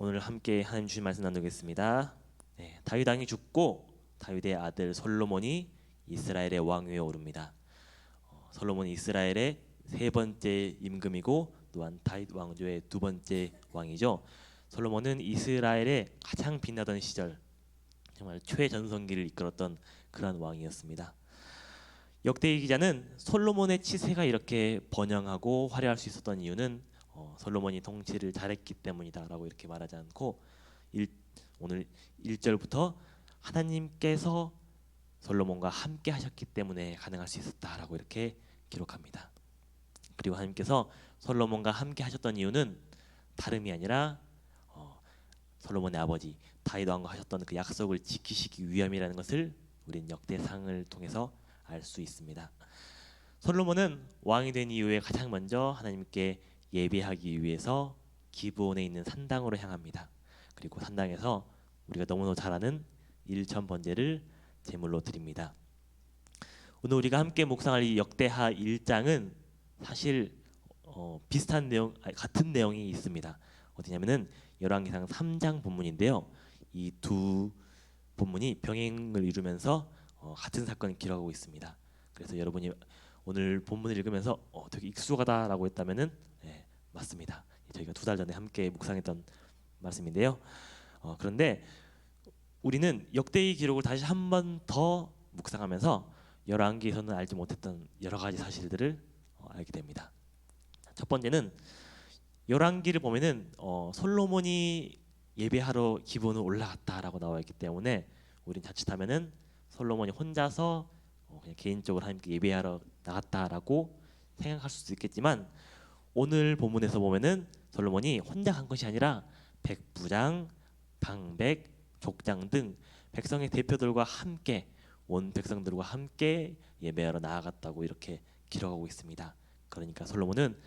오늘 함께 하나님 주신 말씀 나누겠습니다. 다윗 왕이 죽고 다윗의 아들 솔로몬이 이스라엘의 왕 위에 오릅니다. 솔로몬이 이스라엘의 세 번째 임금이고 또한 다윗 왕조의 두 번째 왕이죠. 솔로몬은 이스라엘의 가장 빛나던 시절, 정말 최전성기를 이끌었던 그런 왕이었습니다. 역대기 기자는 솔로몬의 치세가 이렇게 번영하고 화려할 수 있었던 이유는 솔로몬이 통치를 잘했기 때문이다라고 이렇게 말하지 않고 오늘 1절부터 하나님께서 솔로몬과 함께 하셨기 때문에 가능할 수 있었다라고 이렇게 기록합니다. 그리고 하나님께서 솔로몬과 함께 하셨던 이유는 다름이 아니라 솔로몬의 아버지 다윗 왕과 하셨던 그 약속을 지키시기 위함이라는 것을 우린 역대상을 통해서 알 수 있습니다. 솔로몬은 왕이 된 이후에 가장 먼저 하나님께 예배하기 위해서 기브온에 있는 산당으로 향합니다. 그리고 산당에서 우리가 너무나 잘 아는 일천 번제를 제물로 드립니다. 오늘 우리가 함께 묵상할 이 역대하 1장은 사실 비슷한 내용, 같은 내용이 있습니다. 어디냐면은 열왕기상 3장 본문인데요. 이 두 본문이 병행을 이루면서 같은 사건을 기록하고 있습니다. 그래서 여러분이 오늘 본문을 읽으면서 되게 익숙하다라고 했다면은 맞습니다. 저희가 2달 전에 함께 묵상했던 말씀인데요. 그런데 우리는 역대기 기록을 다시 한 번 더 묵상하면서 열왕기에서는 알지 못했던 여러 가지 사실들을 알게 됩니다. 첫 번째는 열왕기를 보면은 솔로몬이 예배하러 기브온으로 올라갔다라고 나와 있기 때문에 우린 자칫하면은 솔로몬이 혼자서 그냥 개인적으로 하나님께 예배하러 나갔다라고 생각할 수도 있겠지만 오늘 본문에서 보면은 솔로몬이 혼자 간 것이 아니라 백부장, 방백, 족장 등 백성의 대표들과 함께 온 백성들과 함께 예배하러 나아갔다고 이렇게 기록하고 있습니다. 그러니까 솔로몬은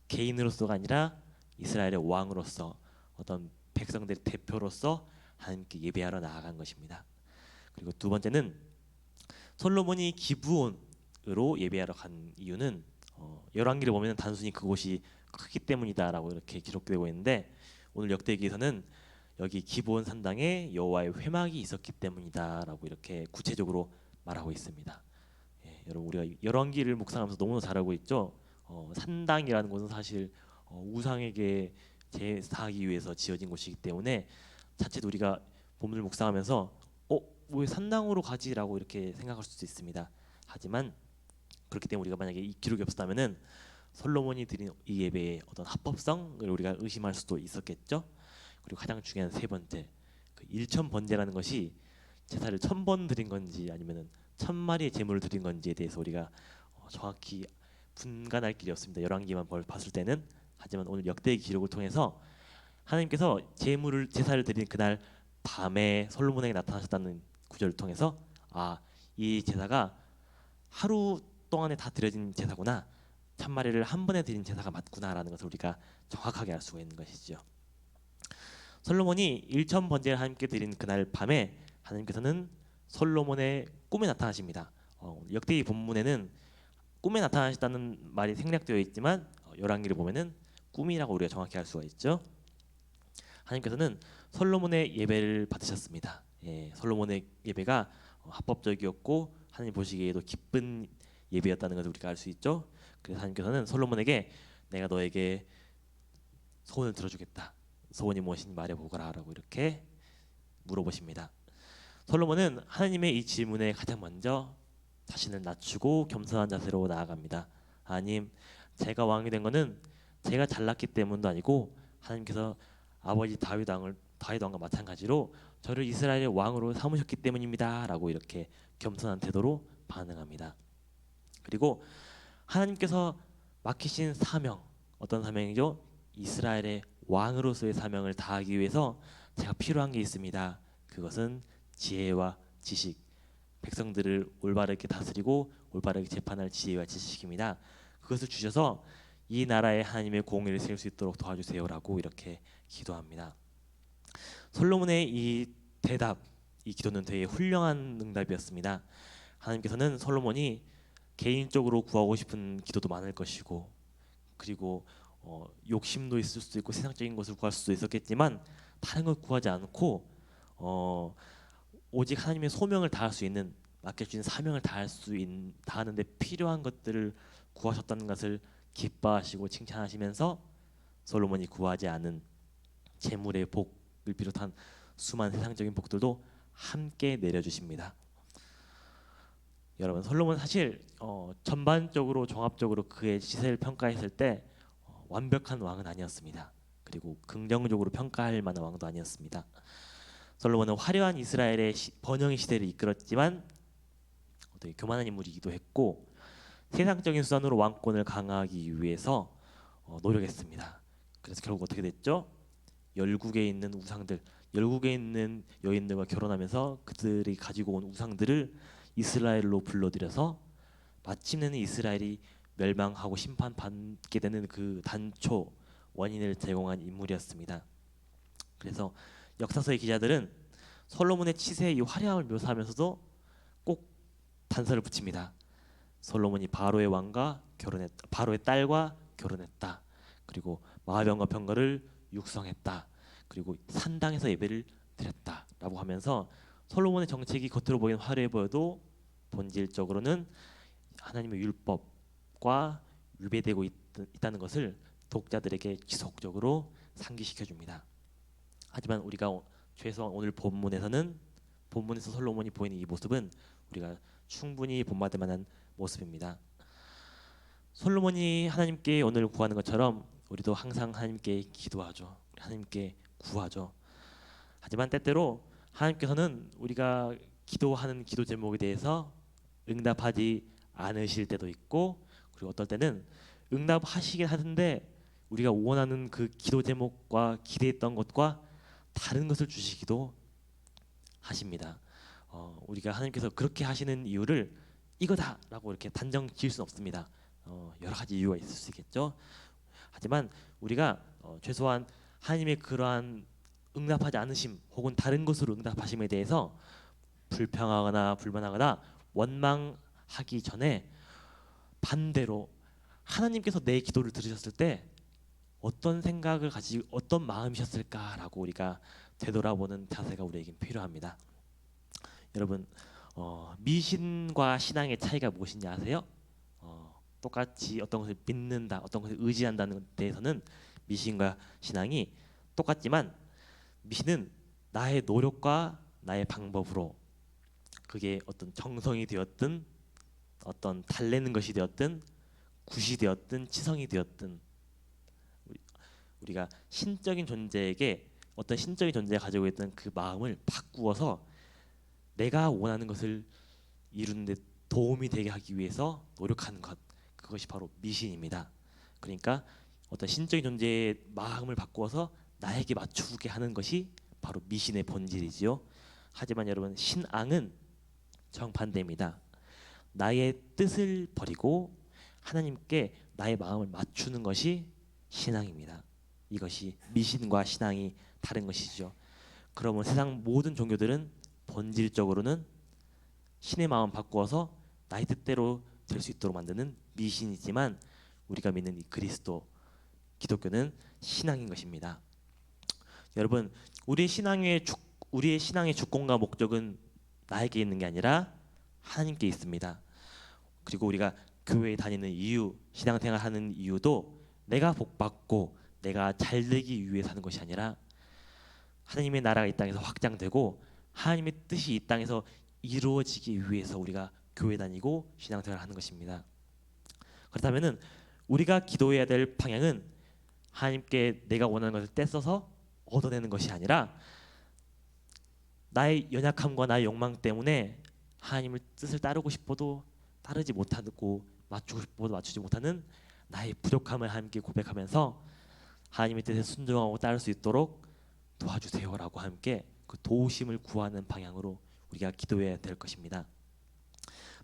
개인으로서가 아니라 이스라엘의 왕으로서 어떤 백성들의 대표로서 하나님께 예배하러 나아간 것입니다. 그리고 두 번째는 솔로몬이 기브온으로 예배하러 간 이유는 열왕기를 보면 단순히 그곳이 크기 때문이다라고 이렇게 기록되고 있는데 오늘 역대기에서는 여기 기브온 산당에 여호와의 회막이 있었기 때문이다라고 이렇게 구체적으로 말하고 있습니다. 여러분 우리가 열왕기를 묵상하면서 너무나 잘 알고 있죠. 산당이라는 곳은 사실 우상에게 제사하기 위해서 지어진 곳이기 때문에 자칫 우리가 본문을 묵상하면서 왜 산당으로 가지라고 이렇게 생각할 수도 있습니다. 하지만 그렇기 때문에 우리가 만약에 이 기록이 없었다면은 솔로몬이 드린 이 예배의 어떤 합법성을 우리가 의심할 수도 있었겠죠. 그리고 가장 중요한 세 번째, 그 일천 번제라는 것이 제사를 1000번 드린 건지 아니면은 1000마리의 제물을 드린 건지에 대해서 우리가 정확히 분간할 길이 없습니다. 열왕기만 봤을 때는. 하지만 오늘 역대의 기록을 통해서 하나님께서 제사를 드린 그날 밤에 솔로몬에게 나타나셨다는 구절을 통해서 이 제사가 하루 동안에 다 드려진 제사구나, 1000마리를 한 번에 드린 제사가 맞구나라는 것을 우리가 정확하게 알 수가 있는 것이죠. 솔로몬이 일천 번제를 하나님께 드린 그날 밤에 하나님께서는 솔로몬의 꿈에 나타나십니다. 역대기 본문에는 꿈에 나타나셨다는 말이 생략되어 있지만 열왕기를 보면은 꿈이라고 우리가 정확히 알 수가 있죠. 하나님께서는 솔로몬의 예배를 받으셨습니다. 솔로몬의 예배가 합법적이었고 하나님 보시기에도 기쁜 예배였다는 것을 우리가 알 수 있죠. 그래서 하나님께서는 솔로몬에게 내가 너에게 소원을 들어주겠다. 소원이 무엇인지 말해보거라라고 이렇게 물어보십니다. 솔로몬은 하나님의 이 질문에 가장 먼저 자신을 낮추고 겸손한 자세로 나아갑니다. 하나님, 제가 왕이 된 것은 제가 잘났기 때문도 아니고 하나님께서 아버지 다윗 왕과 마찬가지로 저를 이스라엘의 왕으로 삼으셨기 때문입니다라고 이렇게 겸손한 태도로 반응합니다. 그리고 하나님께서 맡기신 사명, 어떤 사명이죠? 이스라엘의 왕으로서의 사명을 다하기 위해서 제가 필요한 게 있습니다. 그것은 지혜와 지식, 백성들을 올바르게 다스리고 올바르게 재판할 지혜와 지식입니다. 그것을 주셔서 이 나라에 하나님의 공의를 세울 수 있도록 도와주세요라고 이렇게 기도합니다. 솔로몬의 이 대답, 이 기도는 되게 훌륭한 응답이었습니다. 하나님께서는 솔로몬이 개인적으로 구하고 싶은 기도도 많을 것이고, 그리고 욕심도 있을 수도 있고 세상적인 것을 구할 수도 있었겠지만 다른 걸 구하지 않고 오직 하나님의 소명을 다할 수 있는 맡겨주신 사명을 다하는데 필요한 것들을 구하셨다는 것을 기뻐하시고 칭찬하시면서 솔로몬이 구하지 않은 재물의 복을 비롯한 수많은 세상적인 복들도 함께 내려주십니다. 여러분, 솔로몬 사실 전반적으로 종합적으로 그의 시세를 평가했을 때 완벽한 왕은 아니었습니다. 그리고 긍정적으로 평가할 만한 왕도 아니었습니다. 솔로몬은 화려한 이스라엘의 번영의 시대를 이끌었지만 되게 교만한 인물이기도 했고 세상적인 수단으로 왕권을 강화하기 위해서 노력했습니다. 그래서 결국 어떻게 됐죠? 열국에 있는 우상들, 열국에 있는 여인들과 결혼하면서 그들이 가지고 온 우상들을 이스라엘로 불러들여서 마침내는 이스라엘이 멸망하고 심판받게 되는 그 단초 원인을 제공한 인물이었습니다. 그래서 역사서의 기자들은 솔로몬의 치세의 이 화려함을 묘사하면서도 꼭 단서를 붙입니다. 솔로몬이 바로의 왕과 결혼했다. 바로의 딸과 결혼했다. 그리고 마병과 병거를 육성했다. 그리고 산당에서 예배를 드렸다라고 하면서 솔로몬의 정책이 겉으로 보기엔 화려해 보여도 본질적으로는 하나님의 율법과 위배되고 있다는 것을 독자들에게 지속적으로 상기시켜 줍니다. 하지만 우리가 최소한 오늘 본문에서 솔로몬이 보이는 이 모습은 우리가 충분히 본받을 만한 모습입니다. 솔로몬이 하나님께 오늘 구하는 것처럼 우리도 항상 하나님께 기도하죠. 하나님께 구하죠. 하지만 때때로 하나님께서는 우리가 기도하는 기도 제목에 대해서 응답하지 않으실 때도 있고, 그리고 어떨 때는 응답하시긴 하는데 우리가 원하는 그 기도 제목과 기대했던 것과 다른 것을 주시기도 하십니다. 우리가 하나님께서 그렇게 하시는 이유를 이거다라고 이렇게 단정 지을 수는 없습니다. 여러 가지 이유가 있을 수 있겠죠. 하지만 우리가 최소한 하나님의 그러한 응답하지 않으심 혹은 다른 것으로 응답하심에 대해서 불평하거나 불만하거나 원망하기 전에 반대로 하나님께서 내 기도를 들으셨을 때 어떤 생각을 가지고 어떤 마음이셨을까라고 우리가 되돌아보는 자세가 우리에겐 필요합니다. 여러분, 미신과 신앙의 차이가 무엇인지 아세요? 똑같이 어떤 것을 믿는다, 어떤 것을 의지한다는 데에서는 미신과 신앙이 똑같지만 미신은 나의 노력과 나의 방법으로, 그게 어떤 정성이 되었든 어떤 달래는 것이 되었든 굿이 되었든 치성이 되었든 우리가 신적인 존재에게 어떤 신적인 존재가 가지고 있던 그 마음을 바꾸어서 내가 원하는 것을 이루는 데 도움이 되게 하기 위해서 노력하는 것, 그것이 바로 미신입니다. 그러니까 어떤 신적인 존재의 마음을 바꾸어서 나에게 맞추게 하는 것이 바로 미신의 본질이지요. 하지만 여러분, 신앙은 정반대입니다. 나의 뜻을 버리고 하나님께 나의 마음을 맞추는 것이 신앙입니다. 이것이 미신과 신앙이 다른 것이죠. 그러면 세상 모든 종교들은 본질적으로는 신의 마음 바꾸어서 나의 뜻대로 될 수 있도록 만드는 미신이지만 우리가 믿는 이 그리스도 기독교는 신앙인 것입니다. 여러분, 우리의 신앙의 주권과 목적은 나에게 있는 게 아니라 하나님께 있습니다. 그리고 우리가 교회에 다니는 이유, 신앙생활 하는 이유도 내가 복받고 내가 잘되기 위해 사는 것이 아니라 하나님의 나라가 이 땅에서 확장되고 하나님의 뜻이 이 땅에서 이루어지기 위해서 우리가 교회 다니고 신앙생활을 하는 것입니다. 그렇다면은 우리가 기도해야 될 방향은 하나님께 내가 원하는 것을 떼써서 얻어내는 것이 아니라 나의 연약함과 나의 욕망 때문에 하나님의 뜻을 따르고 싶어도 따르지 못하고 맞추고 싶어도 맞추지 못하는 나의 부족함을 하나님께 고백하면서 하나님의 뜻에 순종하고 따를 수 있도록 도와주세요라고 함께 그 도우심을 구하는 방향으로 우리가 기도해야 될 것입니다.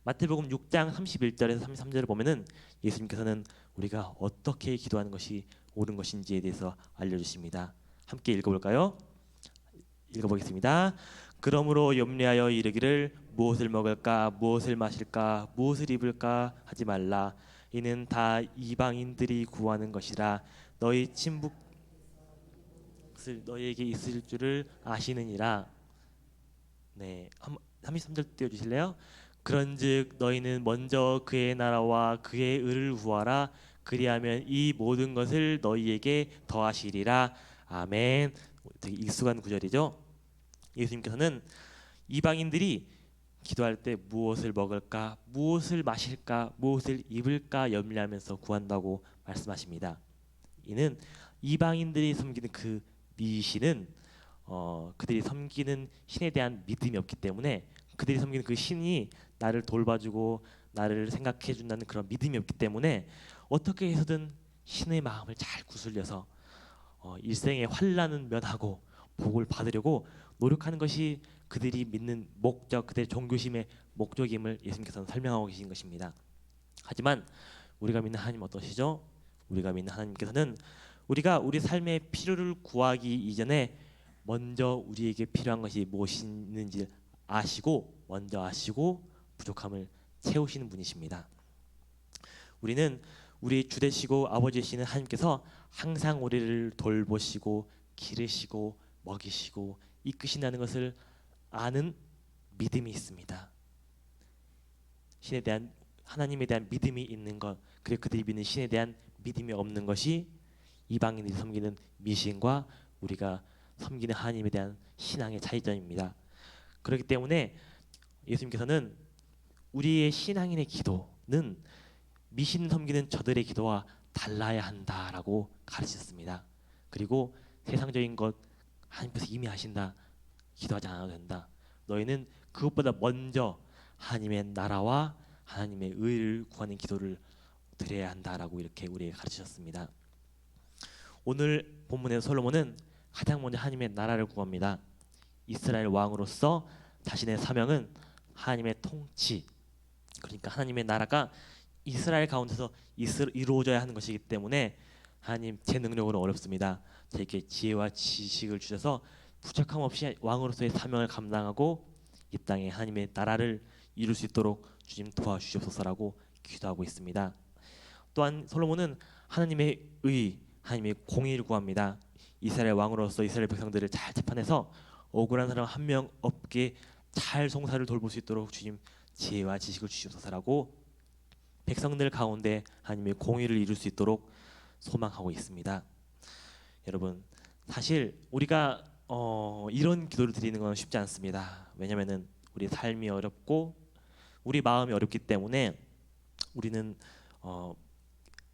마태복음 6장 31절에서 33절을 보면은 예수님께서는 우리가 어떻게 기도하는 것이 옳은 것인지에 대해서 알려주십니다. 함께 읽어볼까요? 읽어보겠습니다. 그러므로 염려하여 이르기를 무엇을 먹을까 무엇을 마실까 무엇을 입을까 하지 말라. 이는 다 이방인들이 구하는 것이라. 너희 친북 너희에게 있을 줄을 아시느니라. 네, 33절 띄워주실래요? 그런즉 너희는 먼저 그의 나라와 그의 의를 구하라. 그리하면 이 모든 것을 너희에게 더하시리라. 아멘. 되게 익숙한 구절이죠. 예수님께서는 이방인들이 기도할 때 무엇을 먹을까, 무엇을 마실까, 무엇을 입을까 염려하면서 구한다고 말씀하십니다. 이는 이방인들이 섬기는 그 미신은 그들이 섬기는 신에 대한 믿음이 없기 때문에, 그들이 섬기는 그 신이 나를 돌봐주고 나를 생각해 준다는 그런 믿음이 없기 때문에 어떻게 해서든 신의 마음을 잘 구슬려서 일생의 환난은 면하고 복을 받으려고 노력하는 것이 그들이 믿는 목적, 그들의 종교심의 목적임을 예수님께서는 설명하고 계신 것입니다. 하지만 우리가 믿는 하나님 어떠시죠? 우리가 믿는 하나님께서는 우리가 우리 삶의 필요를 구하기 이전에 먼저 우리에게 필요한 것이 무엇이 있는지 먼저 아시고 부족함을 채우시는 분이십니다. 우리는 우리 주 되시고 아버지 되시는 하나님께서 항상 우리를 돌보시고 기르시고 먹이시고 이끄신다는 것을 아는 믿음이 있습니다. 신에 대한, 하나님에 대한 믿음이 있는 것, 그리고 그들이 믿는 신에 대한 믿음이 없는 것이 이방인들이 섬기는 미신과 우리가 섬기는 하나님에 대한 신앙의 차이점입니다. 그렇기 때문에 예수님께서는 우리의 신앙인의 기도는 미신 섬기는 저들의 기도와 달라야 한다라고 가르치셨습니다. 그리고 세상적인 것 하나님께서 이미 하신다, 기도하지 않아도 된다. 너희는 그것보다 먼저 하나님의 나라와 하나님의 의를 구하는 기도를 드려야 한다라고 이렇게 우리에게 가르치셨습니다. 오늘 본문에서 솔로몬은 가장 먼저 하나님의 나라를 구합니다. 이스라엘 왕으로서 자신의 사명은 하나님의 통치, 그러니까 하나님의 나라가 이스라엘 가운데서 이루어져야 하는 것이기 때문에 하나님, 제 능력으로는 어렵습니다. 제게 지혜와 지식을 주셔서 부족함 없이 왕으로서의 사명을 감당하고 이 땅에 하나님의 나라를 이룰 수 있도록 주님 도와주시옵소서라고 기도하고 있습니다. 또한 솔로몬은 하나님의 의, 하나님의 공의를 구합니다. 이스라엘 왕으로서 이스라엘 백성들을 잘 재판해서 억울한 사람 한 명 없게 잘 송사를 돌볼 수 있도록 주님 지혜와 지식을 주시옵소서라고 백성들 가운데 하나님의 공의를 이룰 수 있도록 소망하고 있습니다. 여러분, 사실 우리가 이런 기도를 드리는 건 쉽지 않습니다. 왜냐하면 우리 삶이 어렵고 우리 마음이 어렵기 때문에 우리는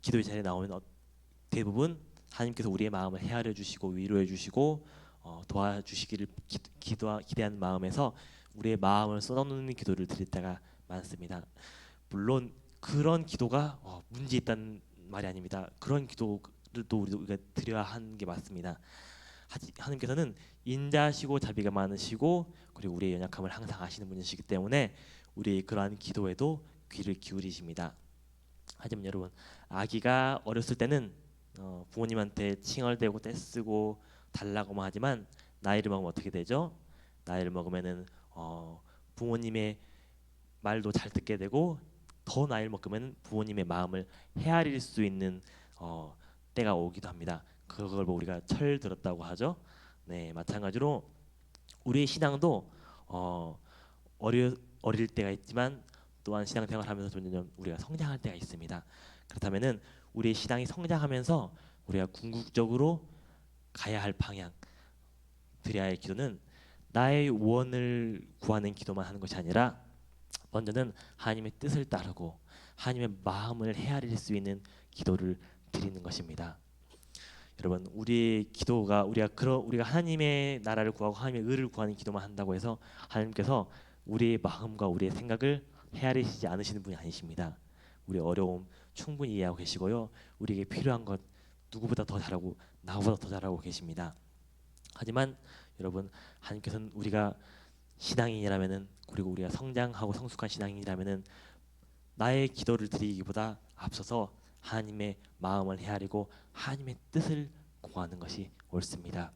기도의 자리에 나오면 대부분 하나님께서 우리의 마음을 헤아려 주시고 위로해 주시고 도와주시기를 기대하는 마음에서 우리의 마음을 쏟아놓는 기도를 드릴 때가 많습니다. 물론 그런 기도가 문제 있다는 말이 아닙니다. 그런 기도를 또 우리가 드려야 하는 게 맞습니다. 하나님께서는 인자하시고 자비가 많으시고 그리고 우리의 연약함을 항상 아시는 분이시기 때문에 우리의 그러한 기도에도 귀를 기울이십니다. 하지만 여러분, 아기가 어렸을 때는 부모님한테 칭얼대고 떼쓰고 달라고만 하지만 나이를 먹으면 어떻게 되죠? 나이를 먹으면은 부모님의 말도 잘 듣게 되고 더 나이를 먹으면 부모님의 마음을 헤아릴 수 있는 때가 오기도 합니다. 그걸 우리가 철 들었다고 하죠. 네, 마찬가지로 우리의 신앙도 어릴 때가 있지만 또한 신앙생활하면서 점점 우리가 성장할 때가 있습니다. 그렇다면은 우리의 신앙이 성장하면서 우리가 궁극적으로 가야 할 방향, 드려야 할 기도는 나의 원을 구하는 기도만 하는 것이 아니라 먼저는 하나님의 뜻을 따르고 하나님의 마음을 헤아릴 수 있는 기도를 드리는 것입니다. 여러분, 우리의 기도가 우리가 하나님의 나라를 구하고 하나님의 의를 구하는 기도만 한다고 해서 하나님께서 우리의 마음과 우리의 생각을 헤아리시지 않으시는 분이 아니십니다. 우리의 어려움 충분히 이해하고 계시고요. 우리에게 필요한 것 누구보다 더 잘하고 나보다 더 잘하고 계십니다. 하지만 여러분, 하나님께서는 우리가 신앙인이라면은, 그리고 우리가 성장하고 성숙한 신앙인이라면은 나의 기도를 드리기보다 앞서서 하나님의 마음을 헤아리고 하나님의 뜻을 구하는 것이 옳습니다.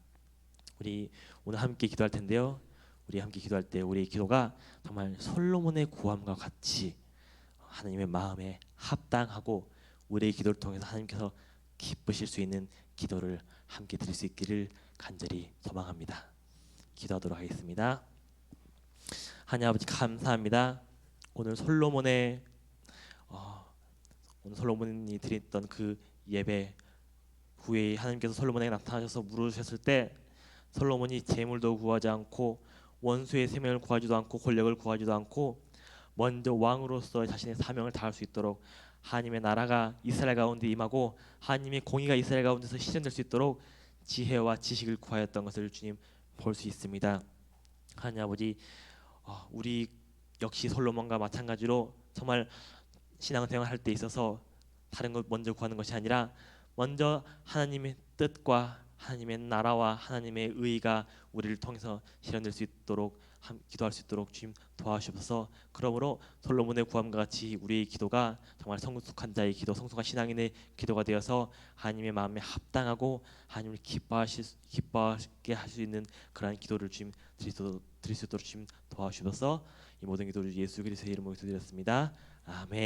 우리 오늘 함께 기도할 텐데요. 우리 함께 기도할 때 우리의 기도가 정말 솔로몬의 구함과 같이 하나님의 마음에 합당하고 우리의 기도를 통해서 하나님께서 기쁘실 수 있는 기도를 함께 드릴 수 있기를 간절히 소망합니다. 기도하도록 하겠습니다. 하나님 아버지 감사합니다. 오늘 솔로몬의 오늘 솔로몬이 드렸던 그 예배 후에 하나님께서 솔로몬에게 나타나셔서 물으셨을 때 솔로몬이 재물도 구하지 않고 원수의 생명을 구하지도 않고 권력을 구하지도 않고 먼저 왕으로서 자신의 사명을 다할 수 있도록 하나님의 나라가 이스라엘 가운데 임하고 하나님의 공의가 이스라엘 가운데서 실현될 수 있도록 지혜와 지식을 구하였던 것을 주님 볼 수 있습니다. 하나님 아버지 우리 역시 솔로몬과 마찬가지로 정말 신앙생활 할 때 있어서 다른 것 먼저 구하는 것이 아니라 먼저 하나님의 뜻과 하나님의 나라와 하나님의 의가 우리를 통해서 실현될 수 있도록 기도할 수 있도록 주님 도와주셔서 그러므로 솔로몬의 구함과 같이 우리의 기도가 정말 성숙한 자의 기도, 성숙한 신앙인의 기도가 되어서 하나님의 마음에 합당하고 하나님을 기뻐하게 할 수 있는 그러한 기도를 주님 드릴 수 있도록 주님 도와주셔서 이 모든 기도를 예수 그리스도의 이름으로 기도드렸습니다. 아멘.